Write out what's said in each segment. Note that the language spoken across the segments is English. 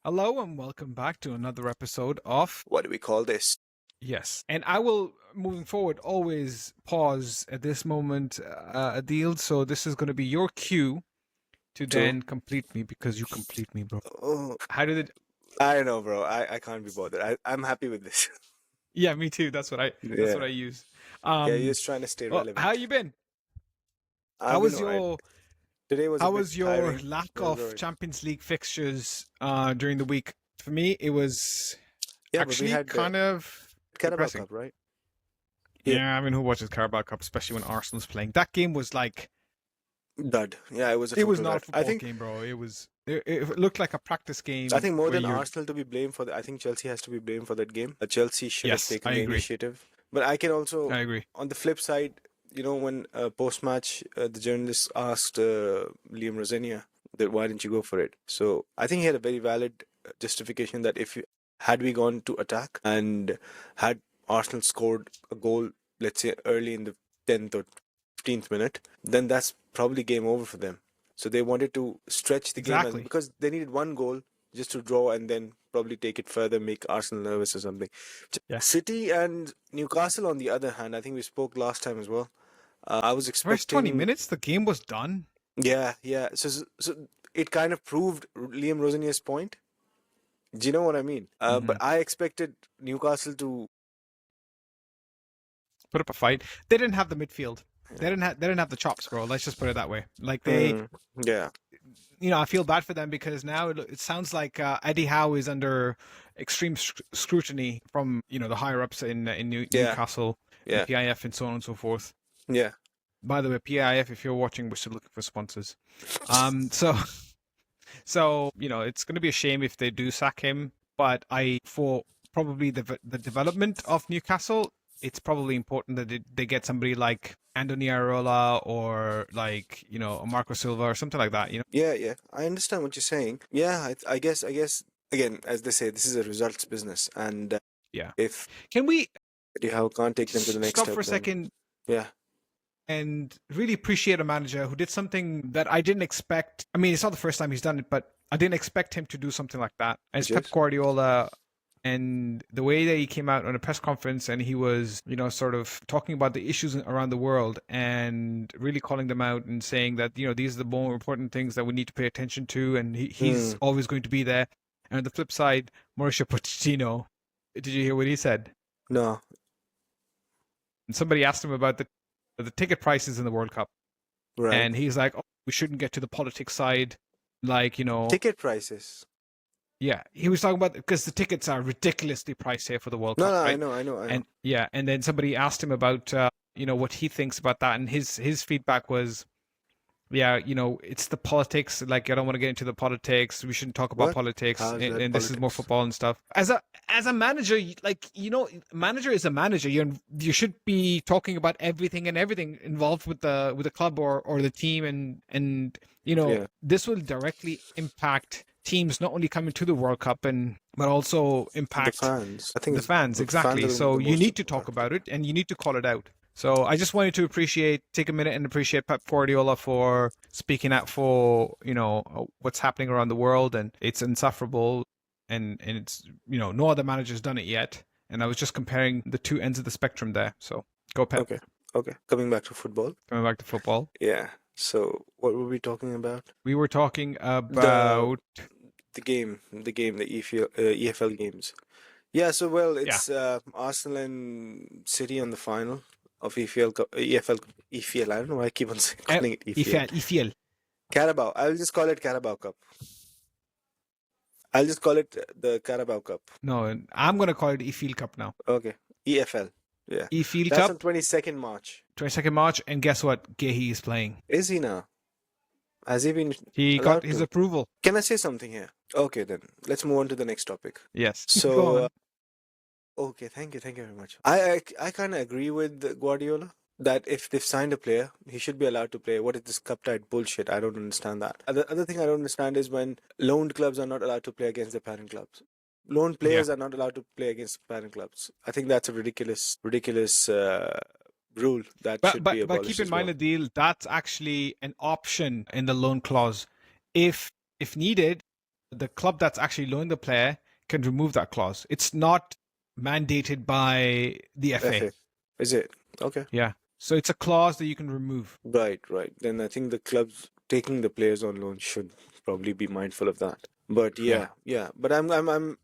Hello and welcome back to another episode of What do we call this? Yes. And I will, moving forward, always pause at this moment, Adeel. So this is going to be your cue to True. then complete me because you complete me, bro. Oh, How did it? I don't know, bro. I can't be bothered. I'm happy with this. Yeah, me too. That's what I Yeah. use. Yeah, you're just trying to stay Well, relevant. how you been? I've How been was alright. your Today was a How bit was your tiring. lack It was of alright. Champions League fixtures during the week? For me, it was Yeah, but we actually had kind of Carabao depressing. Cup, right? Yeah, I mean, who watches Carabao Cup, especially when Arsenal's playing? That game was like Dud. Yeah, it was a it was total not a dud. football game, bro. It looked like a practice game. I think more where than you're- Arsenal to be blamed for that, I think Chelsea has to be blamed for that game. Chelsea should Yes, have taken I the agree. initiative. But I can also, I agree. on the flip side, when post-match the journalist asked Liam Rosenior that why didn't you go for it? So I think he had a very valid justification that had we gone to attack and had Arsenal scored a goal, let's say early in the 10th or 15th minute, then that's probably game over for them. So they wanted to stretch the game Exactly. because they needed one goal just to draw and then probably take it further, make Arsenal nervous or something. Yeah. City and Newcastle, on the other hand, I think we spoke last time as well. I was expecting First 20 minutes, the game was done. Yeah. So it kind of proved Liam Rosenier's point. Do you know what I mean? But I expected Newcastle to Put up a fight. They didn't have the midfield. They didn't have the chops, bro. Let's just put it that way. Like yeah. I feel bad for them because now it sounds like Eddie Howe is under extreme scrutiny from the higher ups in Newcastle, Yeah. PIF, and so on and so forth. Yeah. By the way, PIF, if you're watching, we're still looking for sponsors. So it's going to be a shame if they do sack him. But for probably the development of Newcastle, it's probably important that they get somebody like Andoni Areola or like Marco Silva or something like that. Yeah. I understand what you're saying. Yeah, I guess again, as they say, this is a results business, and Yeah. if Can we Eddie Howe can't take them to the next stop step, for a then- second Yeah. and really appreciate a manager who did something that I didn't expect? I mean, it's not the first time he's done it, but I didn't expect him to do something like that. As Which Pep is? Guardiola, and the way that he came out on a press conference and he was, sort of talking about the issues around the world and really calling them out and saying that, these are the more important things that we need to pay attention to, and he's always going to be there. And on the flip side, Mauricio Pochettino, did you hear what he said? No. And somebody asked him about the ticket prices in the World Cup. Right. And he's like, oh, we shouldn't get to the politics side. Like, Ticket prices. yeah, he was talking about because the tickets are ridiculously priced here for the World No, Cup. no, right? I know. And yeah, and then somebody asked him about what he thinks about that, and his feedback was, yeah, it's the politics. Like, I don't want to get into the politics. We shouldn't talk about What? politics, How's that and this is more politics? football and stuff. As a manager, manager is a manager. You should be talking about everything involved with the club or the team, and Yeah. this will directly impact teams not only coming to the World Cup but also impact The fans. I think the it's- fans. the Exactly. fans are So the you most need to talk important. about it and you need to call it out. So I just wanted to take a minute and appreciate Pep Guardiola for speaking out for what's happening around the world, and it's insufferable, and it's no other manager's done it yet. And I was just comparing the two ends of the spectrum there. So go Pep. Okay. Coming back to football. Coming back to football, Yeah. So what were we talking about? we were talking about The game, the EFL games. Yeah, so it's Arsenal and City on the final of EFL Cup, EFL. I don't know why I keep on calling it EFL. EFL. Carabao. I'll just call it Carabao Cup. I'll just call it the Carabao Cup. No, I'm gonna call it EFL Cup now. Okay. EFL. Yeah. EFL That's Cup, on 22nd March. 22nd March, and guess what? Gehi is playing. Is he now? Has he been He allowed got his to? approval. Can I say something here? Okay, then. Let's move on to the next topic. Yes. Go So, on. okay, thank you very much. I kind of agree with Guardiola that if they've signed a player, he should be allowed to play. What is this cup-tied bullshit? I don't understand that. The other thing I don't understand is when loaned clubs are not allowed to play against their parent clubs. Loaned players are not allowed to play against parent clubs. I think that's a ridiculous rule that should be But abolished keep in as mind, well. Adeel, that's actually an option in the loan clause. If needed, the club that's actually loaning the player can remove that clause. It's not mandated by the FA. FA. Is it? Okay. Yeah. So it's a clause that you can remove. Right. Then I think the clubs taking the players on loan should probably be mindful of that. But yeah. But I'm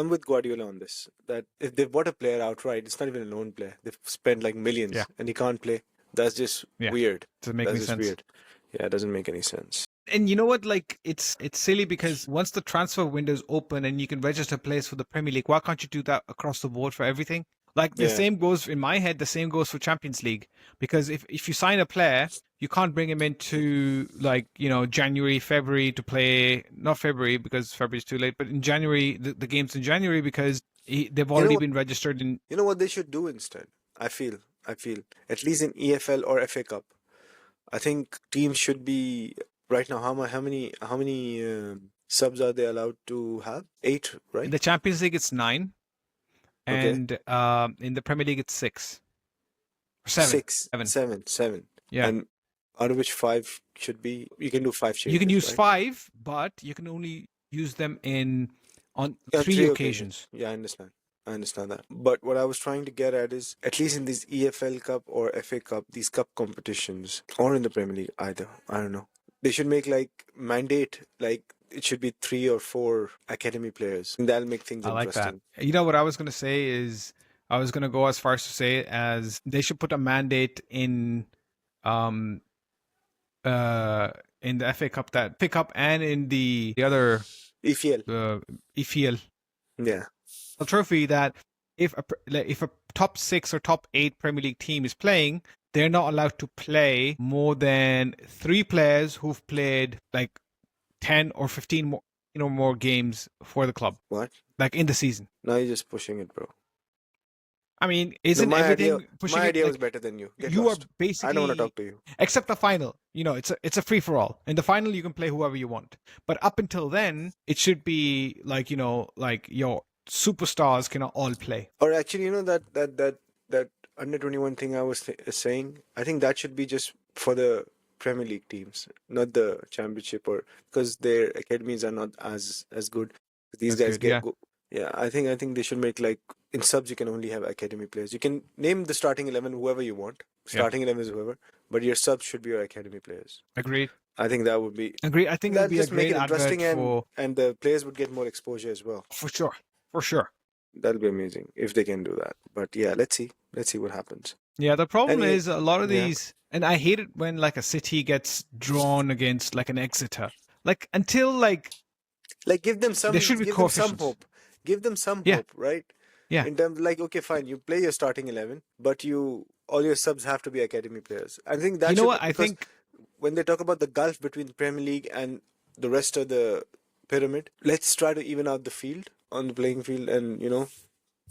with Guardiola on this. That if they bought a player outright, it's not even a loan player. They've spent like millions, and he can't play. That's just weird. Doesn't make any sense. Weird. Yeah, it doesn't make any sense. And you know what? Like, it's silly because once the transfer window is open and you can register players for the Premier League, why can't you do that across the board for everything? Like, the same goes, in my head, the same goes for Champions League. Because if you sign a player, you can't bring him into, like, January, February to play, not February because February is too late, but in January, the games in January because they've already been registered in. You know what they should do instead? I feel, at least in EFL or FA Cup, I think teams should be, right now, how many subs are they allowed to have? 8, right? In the Champions League, it's 9. And in the Premier League, it's 6. 7. 7. Yeah. And out of which 5 should be, you can do 5 changes. You can use right? 5, but you can only use them on 3 occasions. Yeah, I understand that. But what I was trying to get at is, at least in these EFL Cup or FA Cup, these cup competitions, or in the Premier League either, I don't know. They should make mandate, it should be 3 or 4 academy players. And that'll make things interesting. I like that. You know what I was going to say is, I was going to go as far as to say as they should put a mandate in the FA Cup, that pick up, and in the other EFL. EFL. Yeah. A trophy that if a top 6 or top 8 Premier League team is playing, they're not allowed to play more than 3 players who've played 10 or 15 more games for the club. What? In the season. Now you're just pushing it, bro. I mean, isn't everything pushing it? My idea was better than you. You are basically. I don't want to talk to you. Except the final. It's a free for all. In the final, you can play whoever you want. But up until then, it should be your superstars cannot all play. Or actually, that under 21 thing I was saying, I think that should be just for the Premier League teams, not the Championship, or because their academies are not as good. These guys get go. Yeah, I think they should make in subs you can only have academy players. You can name the starting 11 whoever you want. Starting 11 is whoever, but your subs should be your academy players. Agreed. I think that would be. Agreed. I think that would be a great make it interesting, advert and the players would get more exposure as well. For sure. That'll be amazing if they can do that. But yeah, let's see what happens. Yeah, the problem is a lot of these, and I hate it when a City gets drawn against an Exeter. Until give them some. There should be some hope. Give them some hope, right? Yeah. In terms okay, fine, you play your starting 11, but all your subs have to be academy players. I think that. I think when they talk about the gulf between the Premier League and the rest of the pyramid, let's try to even out the field on the playing field, and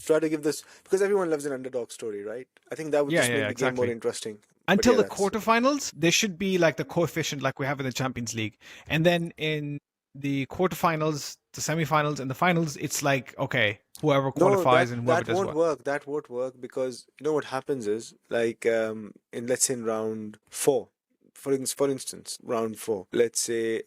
try to give this, because everyone loves an underdog story, right? I think that would just make the game more interesting. Until the quarterfinals, there should be the coefficient like we have in the Champions League, and then in the quarterfinals, the semifinals, and the finals, it's okay, whoever qualifies and whoever does what. That won't work because what happens is let's say in round 4. For instance, round 4, let's say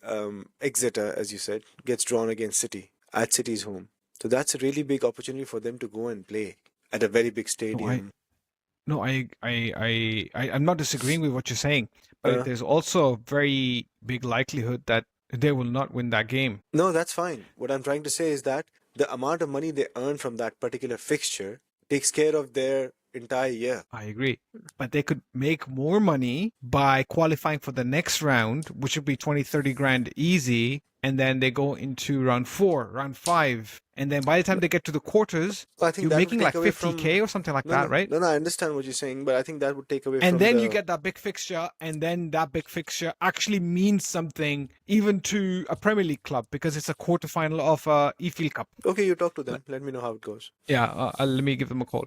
Exeter, as you said, gets drawn against City at City's home. So that's a really big opportunity for them to go and play at a very big stadium. I'm not disagreeing with what you're saying, but there's also a very big likelihood that they will not win that game. No, that's fine. What I'm trying to say is that the amount of money they earn from that particular fixture takes care of their entire year. I agree. But they could make more money by qualifying for the next round, which would be 20-30 grand easy. And then they go into round 4, round 5. And then by the time they get to the quarters, you're making 50K or something like that, right? No, I understand what you're saying, but I think that would take away from And then you get that big fixture, and then that big fixture actually means something even to a Premier League club because it's a quarterfinal of a EFL Cup. Okay, you talk to them. Let me know how it goes. Yeah, let me give them a call.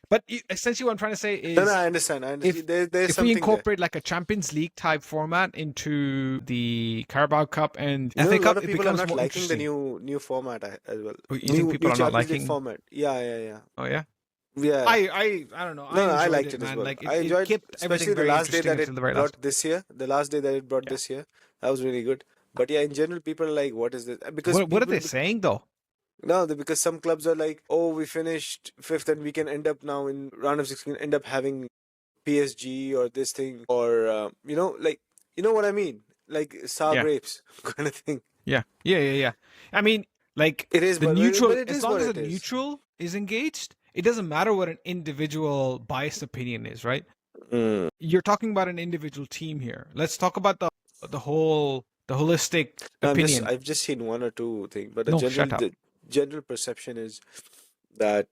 But essentially what I'm trying to say is... No, I understand. If we incorporate a Champions League type format into the Carabao Cup and FA Cup, a lot of people are not liking the new format as well. You think people are not liking? Format. Yeah. Oh, yeah? Yeah. I don't know. I liked it as well. I enjoyed it especially the last day that it brought this year. The last day that it brought this year. That was really good. But yeah, in general, people are like, "What is this?" Because What are people, they saying though? no, because some clubs are like, "Oh, we finished fifth, and we can end up now in round of 16, end up having PSG or this thing, or like you know what I mean, like sour Yeah. grapes kind of thing." Yeah. I mean, like It is, the but neutral, it as is long what as a it is. neutral is engaged, it doesn't matter what an individual biased opinion is, right? Mm. You're talking about an individual team here. Let's talk about the holistic No, opinion. I've just seen one or two things, but No, shut up. the general perception is that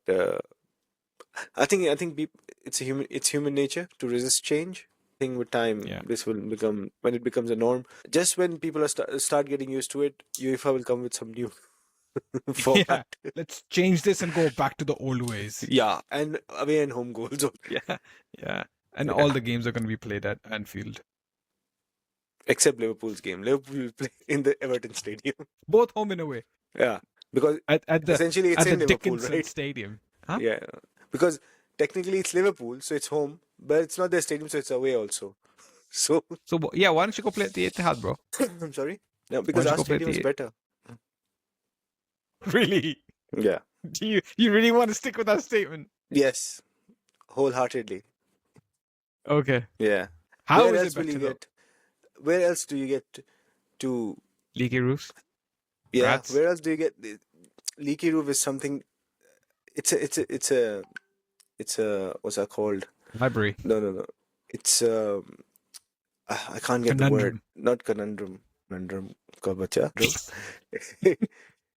I think it's human nature to resist change. I think with time Yeah. this will become, when it becomes a norm. Just when people are start getting used to it, UEFA will come with some new Yeah. format. Let's change this and go back to the old ways. Yeah, and away and home goals. Yeah. Yeah. And all Yeah, the games are going to be played at Anfield. except Liverpool's game. Liverpool will play in the Everton Stadium. Both home and away. Yeah, because At the essentially it's at the in Liverpool, Dickinson right? Stadium. Huh? Yeah, because technically it's Liverpool, so it's home, but it's not their stadium, so it's away also. So So yeah, why don't you go play at the Etihad, bro? I'm sorry. No, Why because don't you our go play at stadium is the better. Really? Yeah. Do you really want to stick with that statement? Yes. Wholeheartedly. Okay. Yeah. How Where is else it will you better though? get? Where else do you get to? Leaky roofs, Yeah. rats, Where else do you get? Leaky roof is something. It's a what's that called? library, No. It's I can't get the word. conundrum. Not conundrum. Conundrum. Kabacha.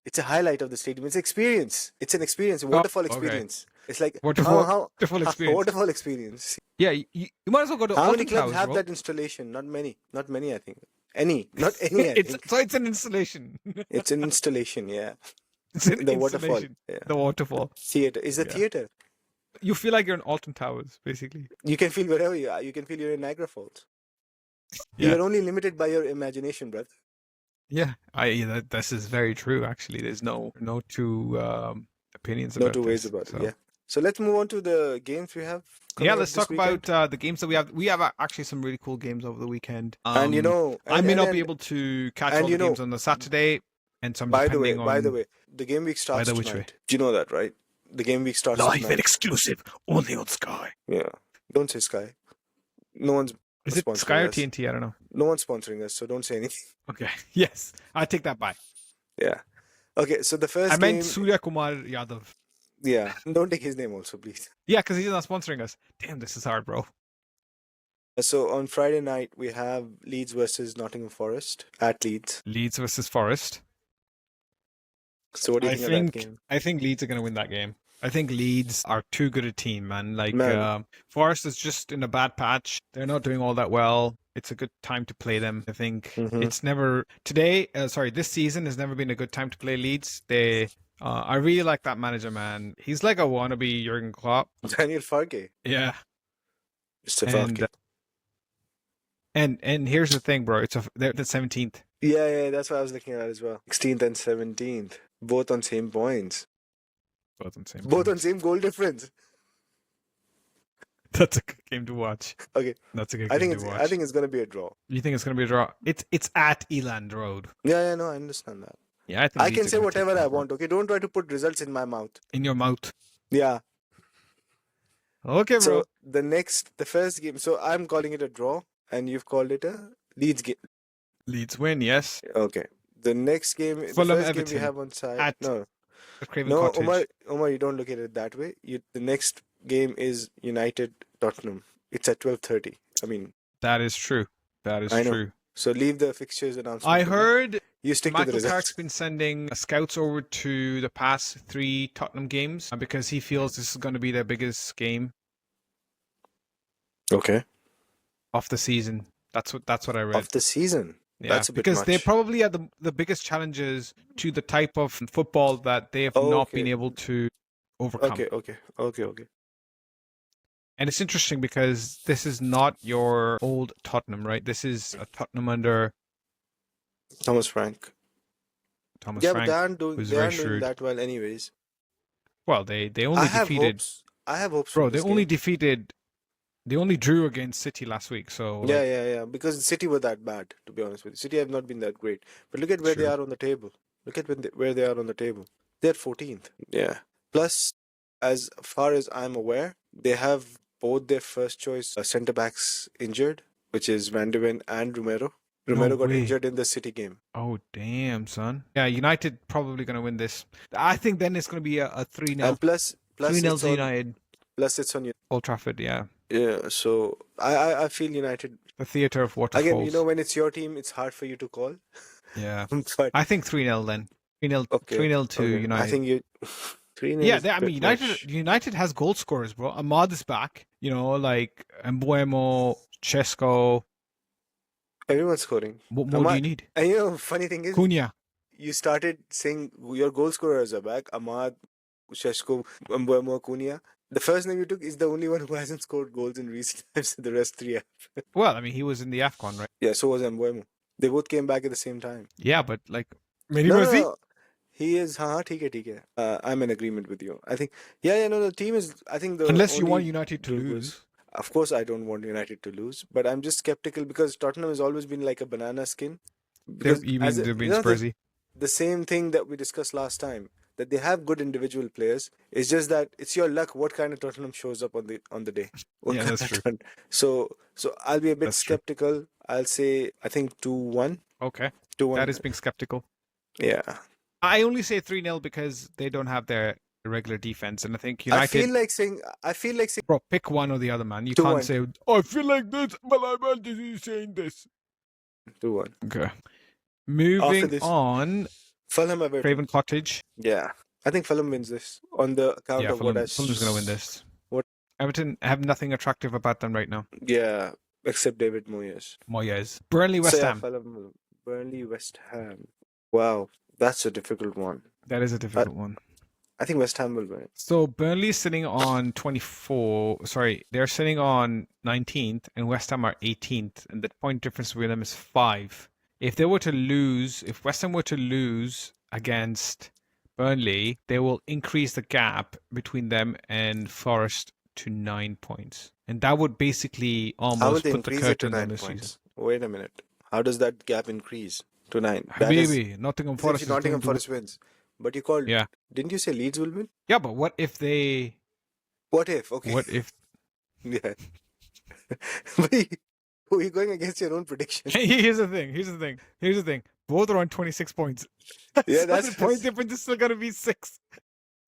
It's a highlight of the stadium. It's experience. It's an experience. A Oh, waterfall okay. experience. It's like Waterfall experience. waterfall experience. Yeah, you might as well go to How many Alton clubs Towers, have bro. that installation? Not many. Not many, I think. Not any, I think. It's an installation. It's an installation, yeah. It's an The waterfall. installation. Yeah. The waterfall. Theater. Is a Yeah. theater. You feel like you're in Alton Towers, basically. You can feel wherever you are. You can feel you're in Niagara Falls. Yeah. You're only limited by your imagination, brother. Yeah. This is very true. Actually, there's no two opinions No about two ways this. about So. it, yeah. So let's move on to the games we have coming Yeah, up let's this talk weekend. about the games that we have. We have actually some really cool games over the weekend. And you know, I may not be able to catch and all you the know, games on the Saturday, and some by the depending way, on the game week starts which way. tonight. Do you know that, right? The game week starts live and tonight. exclusive only on Sky. Yeah. Don't say Sky. No one's Is it sponsoring Sky or us. TNT? I don't know. No one's sponsoring us, so don't say anything. Okay. Yes, I take that back. Yeah. Okay, so the first I meant game. Surya Kumar Yadav. Yeah. Don't take his name also, please. Yeah, because he's not sponsoring us. Damn, this is hard, bro. So on Friday night we have Leeds versus Nottingham Forest at Leeds. Leeds versus Forest. So what do you think of that game? I think Leeds are going to win that game. I think Leeds are too good a team, man. Like Man. Forest is just in a bad patch. They're not doing all that well. It's a good time to play them. I think it's never this season has never been a good time to play Leeds. I really like that manager, man. He's like a wannabe Jurgen Klopp. Daniel Fergie. Yeah. Mr. Fergie. And here's the thing, bro. They're the 17th. Yeah, that's what I was looking at as well. 16th and 17th. Both on same points. Both on same goal difference. That's a good game to watch. Okay. That's a good game to watch. I think it's going to be a draw. You think it's going to be a draw? It's at Eland Road. Yeah, no, I understand that. Yeah, I think I can say whatever I want, okay? Don't try to put results in my mouth. In your mouth. Yeah. Okay, bro. So the first game, so I'm calling it a draw and you've called it a Leeds game. Leeds win, yes. Okay. The next game, Fulham, the first Everton, game we have on side. at No, Craven Cottage. Omar, you don't look at it that way. The next game is United Tottenham. It's at 12:30. I mean, that is true. That is I know. true. So leave the fixtures announcement. I heard you stick to the Michael results. Carrick's been sending scouts over to the past 3 Tottenham games because he feels this is going to be their biggest game Okay. of the season. That's what I read. Of the season. Yeah, That's a bit because much. they probably are the biggest challenges to the type of football that they have not been able to overcome. Okay. And it's interesting because this is not your old Tottenham, right? This is a Tottenham under Thomas Frank. Thomas Yeah, Frank. but they aren't doing who's very doing shrewd. that well anyways. Well, they only defeated. I have hopes Bro, for they this only game. defeated They only drew against City last week, so Yeah. Because City were that bad, to be honest with you. City have not been that great. But look at where they true. are on the table. Look at where they are on the table. They're 14th. Yeah. Plus, as far as I'm aware, they have both their first choice centre backs injured, which is Van de Ven and Romero. No Romero got way. injured in the City game. Oh damn, son. Yeah, United probably gonna win this. I think then it's gonna be a 3-0. And plus 3-0 it's to on, United. plus it's on Old Trafford, yeah. Yeah, so I feel United. The theatre of waterfalls. Again, you know, when it's your team, it's hard for you to call. Yeah. But I think 3-0 then. 3-0 okay, 3-0 to okay. United. I think you 3-0 Yeah, is I mean bit much. United has goal scorers, bro. Ahmad is back. You know, like Mbuemo, Chesko. Everyone's scoring. What more do you need? And you know, funny thing is, Cunha. you started saying your goal scorers are back. Ahmad, Sheshko, Mbuemo, Cunha. The first name you took is the only one who hasn't scored goals in recent times. The rest three have. Well, I mean, he was in the AFCON, right? Yeah, so was Mbuemo. They both came back at the same time. Yeah, but like, No. He is, ठीक है. I'm in agreement with you. I think, no, the team is, I think the unless you only want United to group lose. Of course, I don't want United to lose, but I'm just skeptical because Tottenham has always been like a banana skin. Because You mean they've been Spursy? The same thing that we discussed last time, that they have good individual players. It's just that it's your luck what kind of Tottenham shows up on the day. Yeah, that's true. So I'll be a bit That's true. skeptical. I'll say I think 2-1. Okay. 2-1. That is being skeptical. Yeah. I only say 3-0 because they don't have their regular defense, and I think United. I feel like saying. Bro, pick one or the other, man. You 2-1. can't say, "Oh, I feel like this," but I meant to be saying this. 2-1. Okay. Moving this, on. Fulham Everton. Craven Cottage. Yeah, I think Fulham wins this on the account of Fulham, what I. Fulham's going to win this. What? Everton have nothing attractive about them right now. Yeah, except David Moyes. Burnley, West Ham. Fulham, Burnley, West Ham. Wow, that's a difficult one. That is a difficult one. I think West Ham will win it. So Burnley's sitting on 24. Sorry, they're sitting on 19th, and West Ham are 18th, and the point difference between them is 5. If West Ham were to lose against Burnley, they will increase the gap between them and Forest to 9 points, and that would basically almost put the curtain on the season. Wait a minute. How does that gap increase to 9? Habibi, Nottingham Forest. Nottingham Forest wins. But you called. Yeah. Didn't you say Leeds will win? Yeah, but what if they? What if? Okay. What if? Yeah. But you're going against your own prediction. Here's the thing. Both are on 26 points. Yeah, so that's the point difference is still gonna be 6.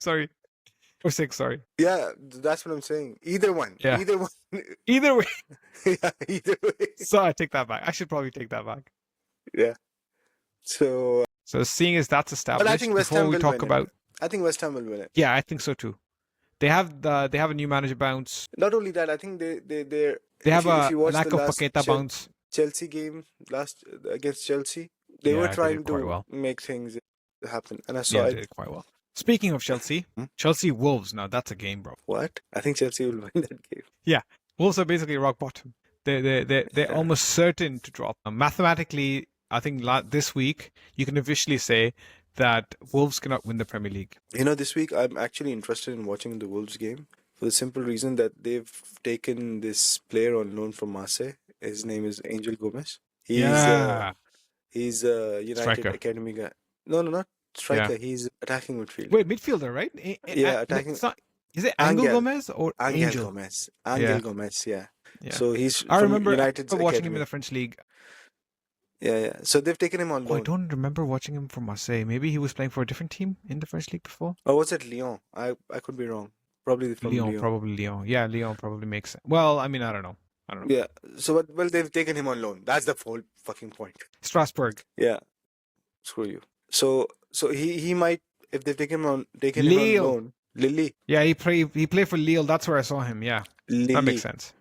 Sorry. Or 6, sorry. Yeah, that's what I'm saying. Either one. Yeah. Either one. Either way. Yeah, either way. So I take that back. I should probably take that back. Yeah. So seeing as that's established, but I think West Ham will win about it. I think West Ham will win it. Yeah, I think so too. They have a new manager bounce. Not only that, I think they have a lack of Paqueta bounce. Chelsea game last against Chelsea, they were trying to make things happen, and I saw it did quite well. Speaking of Chelsea, Chelsea Wolves. Now that's a game, bro. What? I think Chelsea will win that game. Yeah, Wolves are basically rock bottom. They're almost certain to drop. Mathematically, I think this week you can officially say that Wolves cannot win the Premier League. You know, this week I'm actually interested in watching the Wolves game for the simple reason that they've taken this player on loan from Marseille. His name is Angel Gomez. He's a United striker. Academy guy. No, not striker. Yeah. He's attacking midfielder. Wait, midfielder, right? Attacking. Is it Angel Gomez or Angel Gomez? Angel Gomez, yeah. So he's. I remember watching him in the French league. Yeah. So they've taken him on loan. I don't remember watching him for Marseille. Maybe he was playing for a different team in the French league before. Oh, was it Lyon? I could be wrong. Probably from Lyon. Probably Lyon. Yeah, Lyon probably makes sense. Well, I mean, I don't know. Yeah. So, they've taken him on loan. That's the whole fucking point. Strasbourg. Yeah. Screw you. So he might, if they've taken him on loan. Lille. Yeah, he played for Lille. That's where I saw him. Yeah, Lille. That makes sense.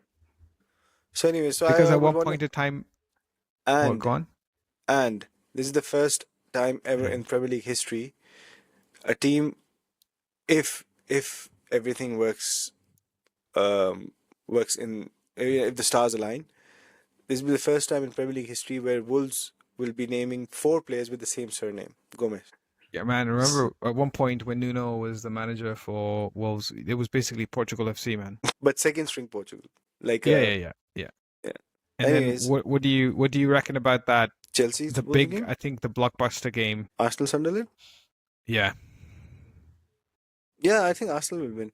So anyway, because at one point in time, and this is the first time ever in Premier League history, a team, if everything works if the stars align, this will be the first time in Premier League history where Wolves will be naming 4 players with the same surname, Gomez. Yeah, man. Remember at one point when Nuno was the manager for Wolves, it was basically Portugal FC, man. But second string Portugal. Like Yeah. yeah. And then Anyways, what do you reckon about that? Chelsea's The opposing big, game, I think, the blockbuster game. Arsenal Sunderland. Yeah, Yeah, I think Arsenal will win.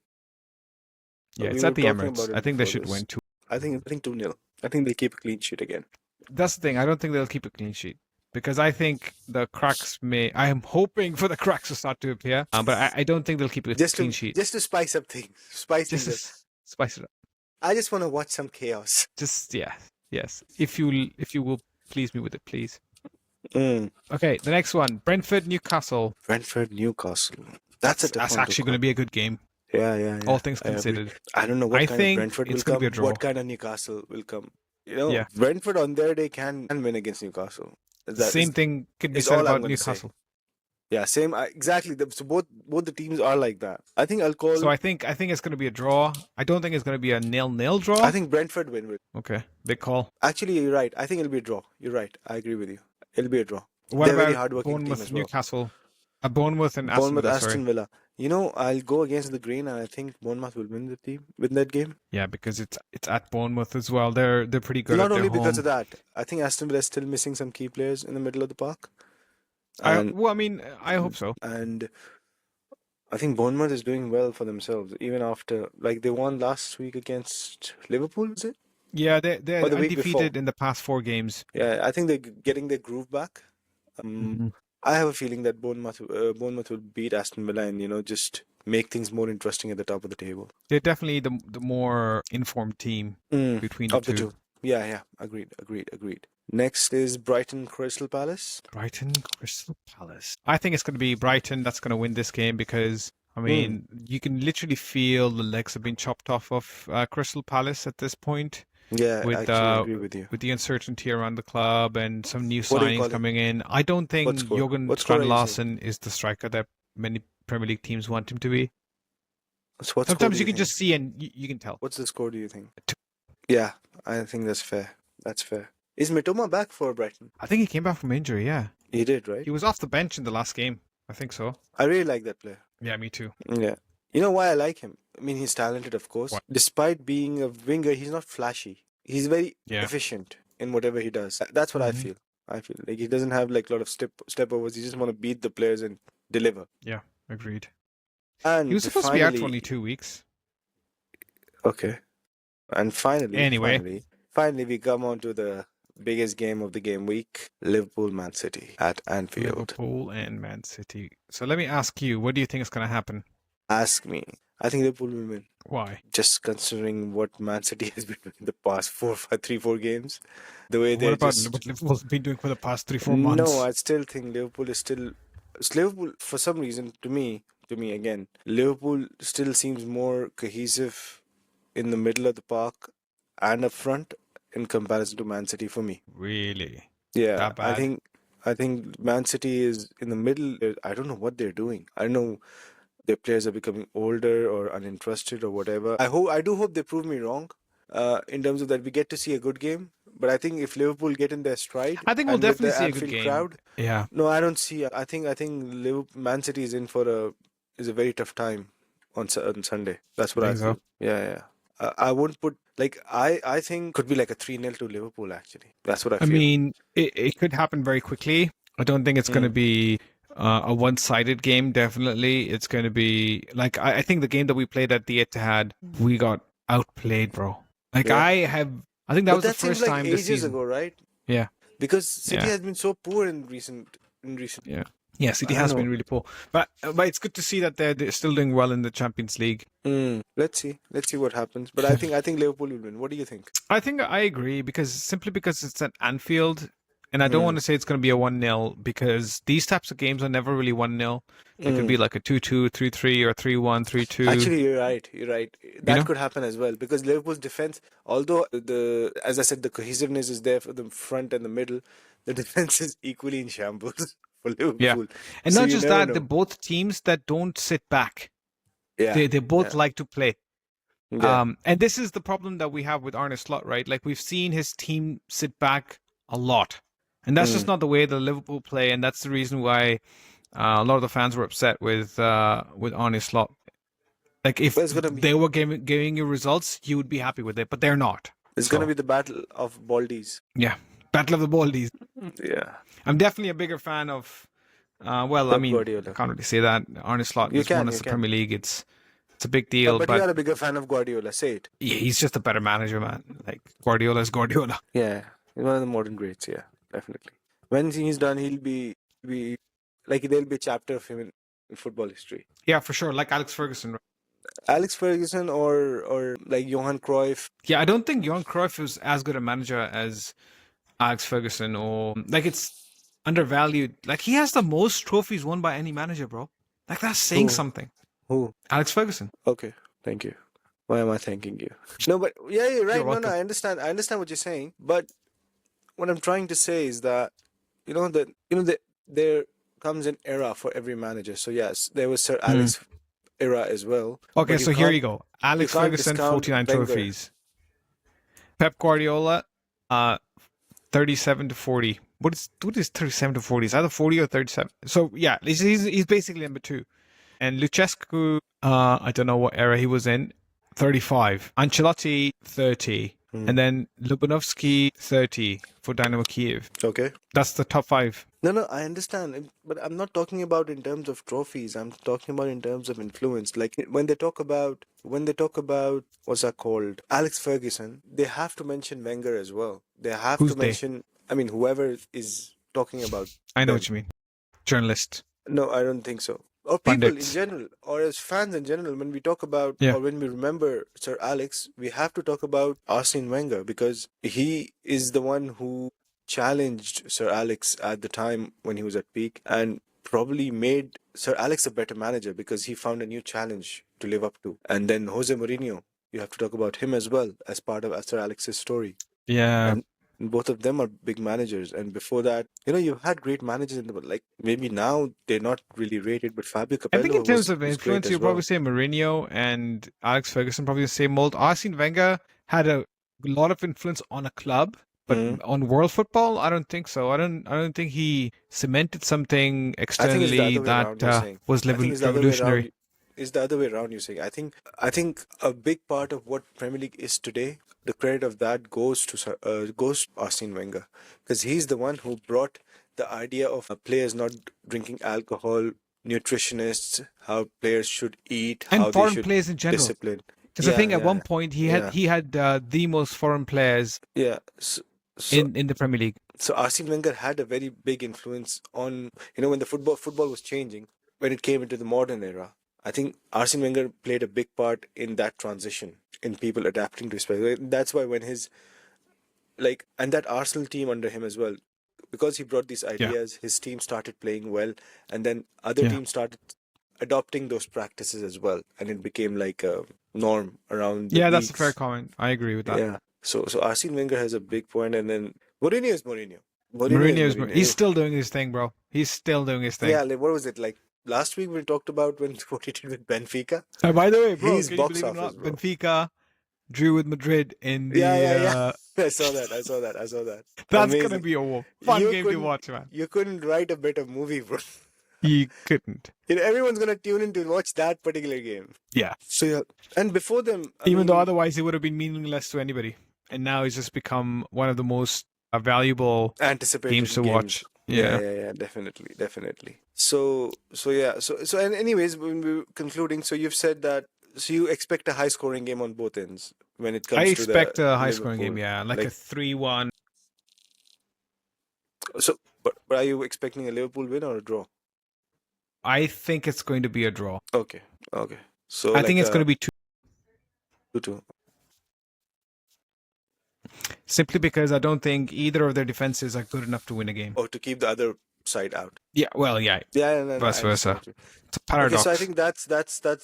yeah. We It's were at the talking Emirates. about I it think they before should this. win too. I think 2-0. I think they'll keep a clean sheet again. That's the thing. I don't think they'll keep a clean sheet because I think the cracks may. I am hoping for the cracks to start to appear, but I don't think they'll keep a clean sheet. Just to spice up things, spice Just things to up. spice it up. I just want to watch some chaos. Just yes. If you will please me with it, please. Mm. Okay, the next one, Brentford Newcastle. Brentford Newcastle. That's a tough That's one actually to going to call. be a good game. Yeah. All things I agree. considered. I don't know what I kind of think Brentford will it's going to come. be a draw. What kind of Newcastle will come? Yeah. Brentford on their day can win against Newcastle. The same thing can be is said all I'm about gonna say. Newcastle. Yeah, same. Exactly. So both the teams are like that. I think I'll call. So I think it's going to be a draw. I don't think it's going to be a 0-0 draw. I think Brentford win. Okay, big call. Actually, you're right. I think it'll be a draw. You're right. I agree with you. It'll be a draw. What They're a about very hardworking team Bournemouth as well. Newcastle? Bournemouth and Aston Bournemouth, Villa. Aston Sorry. Villa. You know, I'll go against the grain, and I think Bournemouth will win that game. Yeah, because it's at Bournemouth as well. They're pretty good Not at their only because home. of that. I think Aston Villa is still missing some key players in the middle of the park. I And hope so. And I think Bournemouth is doing well for themselves, even after they won last week against Liverpool, is it? Yeah, they're Or the week before. undefeated in the past 4 games. Yeah, I think they're getting their groove back. I have a feeling that Bournemouth will beat Aston Villa and just make things more interesting at the top of the table. They're definitely the more informed team between the two. Yeah, agreed. Next is Brighton Crystal Palace. Brighton Crystal Palace. I think it's going to be Brighton that's going to win this game because you can literally feel the legs have been chopped off of Crystal Palace at this point. Yeah, I actually agree with you. With the uncertainty around the club and some new signings coming in, I don't think Jürgen Strand-Larsen is the striker that many Premier League teams want him to be. Sometimes you can just see and you can tell. What's the score, do you think? Yeah, I think that's fair. That's fair. Is Mitoma back for Brighton? I think he came back from injury, yeah. He did, right? He was off the bench in the last game. I think so. I really like that player. Yeah, me too. Yeah. You know why I like him? I mean, he's talented, of course. What? Despite being a winger, he's not flashy. He's very efficient in whatever he does. That's what I feel. I feel like he doesn't have a lot of step overs. He just want to beat the players and deliver. Yeah, agreed. And he was supposed to be out for only 2 weeks. Okay. And finally, we come on to the biggest game of the game week, Liverpool Man City at Anfield. Liverpool and Man City. So let me ask you, what do you think is going to happen? Ask me. I think Liverpool will win. Why? Just considering what Man City has been doing in the past 3-4 games. The way what Liverpool's been doing for the past 3-4 months? No, I still think Liverpool is still... Liverpool, for some reason, to me again, Liverpool still seems more cohesive in the middle of the park and up front in comparison to Man City for me. Really? Yeah, that bad? I think Man City is in the middle. I don't know what they're doing. I don't know their players are becoming older or uninterested or whatever. I do hope they prove me wrong in terms of that we get to see a good game. But I think if Liverpool get in their stride, I think we'll definitely see a good game. Crowd, yeah. No, I don't see. I think Man City is in for a very tough time on Sunday. That's what I feel. So. Yeah. I wouldn't put I think could be like a 3-0 to Liverpool actually. That's what I feel. I mean, it could happen very quickly. I don't think it's going to be a one-sided game. Definitely, it's going to be I think the game that we played at the Etihad, we got outplayed, bro. I think that was the first time this season. Ages ago, right? Yeah. Because City has been so poor in recent. Yeah, City has been really poor, but it's good to see that they're still doing well in the Champions League. Let's see what happens. But I think Liverpool will win. What do you think? I think I agree because it's at Anfield, and I don't want to say it's going to be a 1-0 because these types of games are never really 1-0. It could be like a 2-2, 3-3, or 3-1, 3-2. Actually, you're right. That could happen as well because Liverpool's defense, although as I said, the cohesiveness is there for the front and the middle, the defense is equally in shambles. Liverpool. Yeah, and not just that, they're both teams that don't sit back. Yeah, they both like to play. Yeah. And this is the problem that we have with Arne Slot, right? Like we've seen his team sit back a lot, and that's just not the way the Liverpool play, and that's the reason why a lot of the fans were upset with Arne Slot. Like if Well, it's gonna be they were giving you results, you would be happy with it, but they're not. it's So gonna be the battle of Baldies. yeah, Battle of the Baldies. Yeah, I'm definitely a bigger fan of. Well, I Pep mean, I Guardiola. can't really say that. Arne Slot You just won can, us you the can. Premier League. It's a big deal, But you but are a bigger fan of Guardiola. Say it. yeah, he's just a better manager, man. Like Guardiola is Guardiola. Yeah, he's one of the modern greats. Yeah, definitely. When he's done, he'll be like there'll be a chapter of him in football history. Yeah, for sure. Like Alex Ferguson. Right? Alex Ferguson or like Johan Cruyff. Yeah, I don't think Johan Cruyff was as good a manager as Alex Ferguson, or like it's undervalued. Like he has the most trophies won by any manager, bro. Like that's saying Who? something. Who? Alex Ferguson. Okay, thank you. Why am I thanking you? No, but yeah, you're right. You're No, welcome. I understand. I understand what you're saying. But what I'm trying to say is that that there comes an era for every manager. So yes, there was Sir Alex era as well. Okay, But so here you go. Alex can't Ferguson, discount 49 Wenger. trophies. Pep Guardiola, 37 to 40. What is 37 to 40? Is either 40 or 37. So yeah, he's basically number 2. And Lucescu, I don't know what era he was in, 35. Ancelotti, 30. And then Lubanovsky, 30 for Dynamo Kiev. Okay. That's the top 5. No, I understand, but I'm not talking about in terms of trophies. I'm talking about in terms of influence. Like when they talk about what's that called? Alex Ferguson, they have to mention Wenger as well. They have Who's to mention. I mean, whoever is talking about. I know them. what you mean. Journalist. No, I don't think so. Or people Pundits. in general, or as fans in general, when we talk about Yeah. or when we remember Sir Alex, we have to talk about Arsene Wenger because he is the one who challenged Sir Alex at the time when he was at peak and probably made Sir Alex a better manager because he found a new challenge to live up to. And then Jose Mourinho, you have to talk about him as well as part of Sir Alex's story. Yeah. And both of them are big managers. And before that, you've had great managers in the like maybe now they're not really rated, but Fabio Capello I think in terms of was influence, great you'd as well. probably say Mourinho and Alex Ferguson, probably the same mold. Arsene Wenger had a lot of influence on a club, but on world football, I don't think so. I don't think he cemented something externally that was revolutionary. It's the other way around. You're saying. I think a big part of what Premier League is today, the credit of that goes to Arsene Wenger, because he's the one who brought the idea of players not drinking alcohol, nutritionists, how players should eat, And how foreign they should players in general. discipline. Because I think at one point he had the most foreign players in the Premier League. So Arsene Wenger had a very big influence on when the football was changing, when it came into the modern era. I think Arsene Wenger played a big part in that transition, in people adapting to his play. That's why when and that Arsenal team under him as well, because he brought these ideas, his team started playing well, and then other teams started adopting those practices as well, and it became like a norm around the that's a leagues. fair comment. I agree with that. Yeah. So Arsene Wenger has a big point, and then Mourinho is Mourinho. He's still doing his thing, bro. He's still doing his thing. Yeah, like, what was it like? Last week we talked about what he did with Benfica. By the way, bro, He's can you box believe it or office, not? bro. Benfica drew with Madrid in the. Yeah. I saw that. That's Amazing. gonna be a fun game to watch, man. You couldn't write a better movie, bro. You couldn't. Everyone's gonna tune in to watch that particular game. Yeah. So and before them, Even though otherwise it would have been meaningless to anybody, and now it's just become one of the most valuable anticipated games to watch. Yeah, definitely. So and anyways, when we were concluding, so you've said that you expect a high scoring game on both ends when it comes to I expect a high scoring Liverpool. game, like a 3-1. So, but are you expecting a Liverpool win or a draw? I think it's going to be a draw. Okay. So I think it's going to be 2-2. Simply because I don't think either of their defenses are good enough to win a game. Or to keep the other side out. Yeah, well, yeah. No, Vice versa. understand. It's a paradox. Okay, so I think that's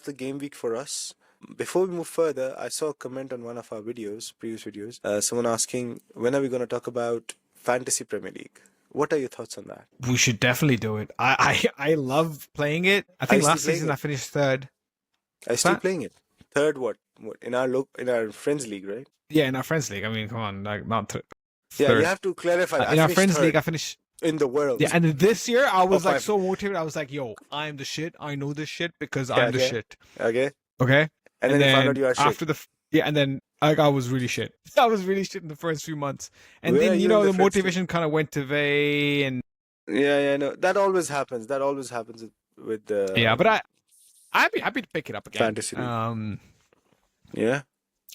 the game week for us. Before we move further, I saw a comment on one of our previous videos, someone asking, when are we going to talk about Fantasy Premier League? What are your thoughts on that? We should definitely do it. I love playing it. I think last season I finished third. I still playing it. Third what? In our friends league, right? Yeah, in our friends league. I mean, come on, like not third. Yeah, you have to clarify. In our friends league, I finished in the world. Yeah, and this year I was so motivated. I was like, "Yo, I'm the shit. I know this shit because I'm the shit." Okay. Okay. And then you found out you are shit. after and then I was really shit. I was really shit in the first few months. And Where are then, you in the the fridge? motivation kind of went away and Yeah, no, that always happens. That always happens with the yeah, but I'd be happy to pick it up again. fantasy league. Yeah.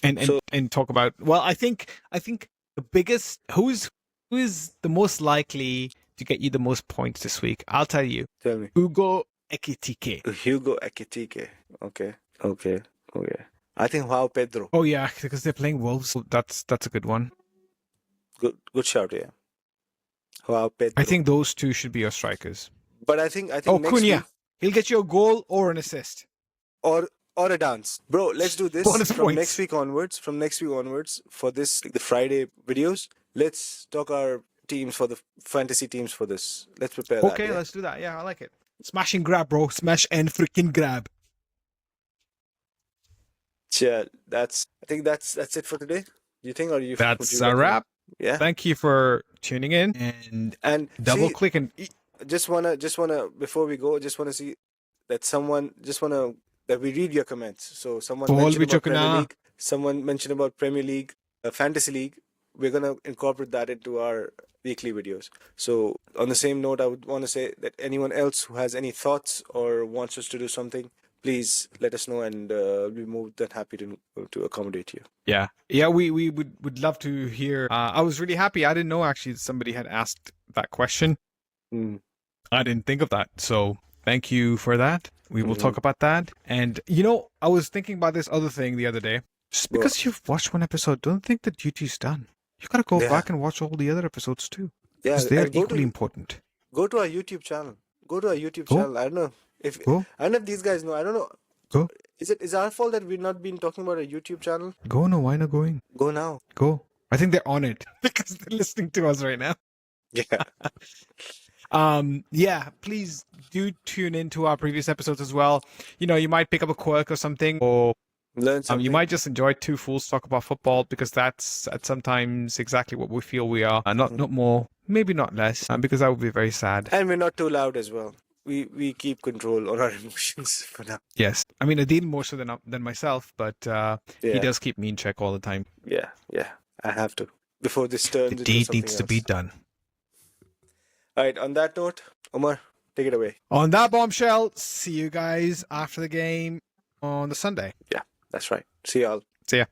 And talk about, well, I think the biggest, who is the most likely to get you the most points this week? I'll tell you. Tell me. Hugo Ekitike. Hugo Ekitike. Okay. I think Joao Pedro. Oh yeah, because they're playing Wolves. That's a good one. Good shout, yeah. Joao Pedro. I think those two should be your strikers. But I think next Cunha. week, He'll get you a goal or an assist. or a dance. Bro, let's do this Bonus from points. next week onwards. From next week onwards, for this the Friday videos, let's talk our teams for the fantasy teams for this. Let's prepare that. Okay, Yeah? let's do that. Yeah, I like it. Smash and grab, bro. Smash and freaking grab. Yeah, I think that's it for today. Do you think, or you? That's a wrap. Yeah. Thank you for tuning in And double see, click and just wanna before we go, just wanna see that that we read your comments. So someone mentioned about Premier League. Someone mentioned about Premier League, Fantasy League. We're gonna incorporate that into our weekly videos. So on the same note, I would want to say that anyone else who has any thoughts or wants us to do something, please let us know, and we'll be more than happy to accommodate you. Yeah, we would love to hear. I was really happy. I didn't know actually that somebody had asked that question. I didn't think of that. So thank you for that. We will talk about that. And I was thinking about this other thing the other day. Just because you've watched one episode, don't think the duty's done. You gotta go back and watch all the other episodes too. Yeah, because they're equally important. Go to our YouTube channel. Channel. I don't know if these guys know. I don't know. Go. Is our fault that we've not been talking about a YouTube channel? Go. No, why not going? Go now. Go. I think they're on it because they're listening to us right now. Yeah. Yeah, please do tune into our previous episodes as well. You might pick up a quirk or something, or learn something. You might just enjoy two fools talk about football, because that's at sometimes exactly what we feel we are. Not more, maybe not less, because that would be very sad. And we're not too loud as well. We keep control on our emotions for now. Yes, I mean Adeel more so than myself, but he does keep me in check all the time. Yeah, I have to before this turns. The deed needs to be done. All right. On that note, Omar, take it away. On that bombshell, see you guys after the game on the Sunday. Yeah, that's right. See y'all. See ya.